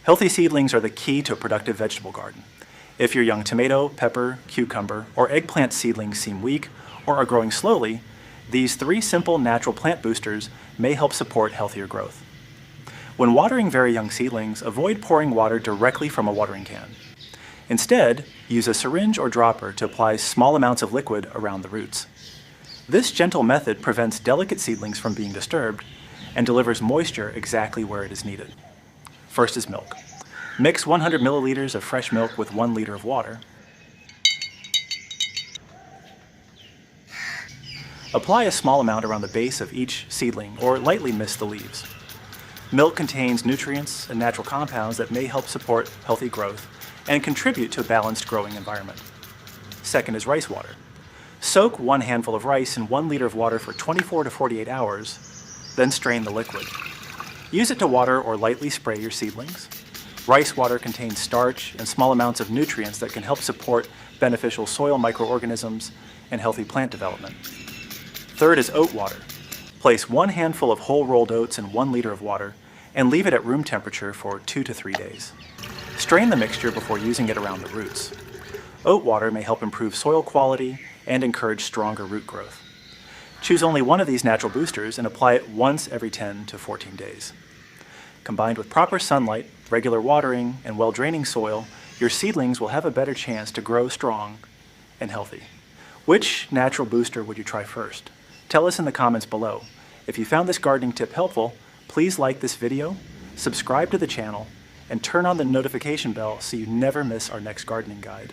Healthy seedlings are the key to a productive vegetable garden. If your young tomato, pepper, cucumber, or eggplant seedlings seem weak or are growing slowly, these 3 simple natural plant boosters may help support healthier growth. When watering very young seedlings, avoid pouring water directly from a watering can. Instead, use a syringe or dropper to apply small amounts of liquid around the roots. This gentle method prevents delicate seedlings from being disturbed and delivers moisture exactly where it is needed. First is milk. Mix 100 milliliters of fresh milk with 1 liter of water. Apply a small amount around the base of each seedling or lightly mist the leaves. Milk contains nutrients and natural compounds that may help support healthy growth and contribute to a balanced growing environment. Second is rice water. Soak 1 handful of rice in 1 liter of water for 24 to 48 hours, then strain the liquid. Use it to water or lightly spray your seedlings. Rice water contains starch and small amounts of nutrients that can help support beneficial soil microorganisms and healthy plant development. Third is oat water. Place 1 handful of whole rolled oats in 1 liter of water and leave it at room temperature for 2 to 3 days. Strain the mixture before using it around the roots. Oat water may help improve soil quality and encourage stronger root growth. Choose only one of these natural boosters and apply it once every 10 to 14 days. Combined with proper sunlight, regular watering, and well-draining soil, your seedlings will have a better chance to grow strong and healthy. Which natural booster would you try first? Tell us in the comments below. If you found this gardening tip helpful, please like this video, subscribe to the channel, and turn on the notification bell so you never miss our next gardening guide.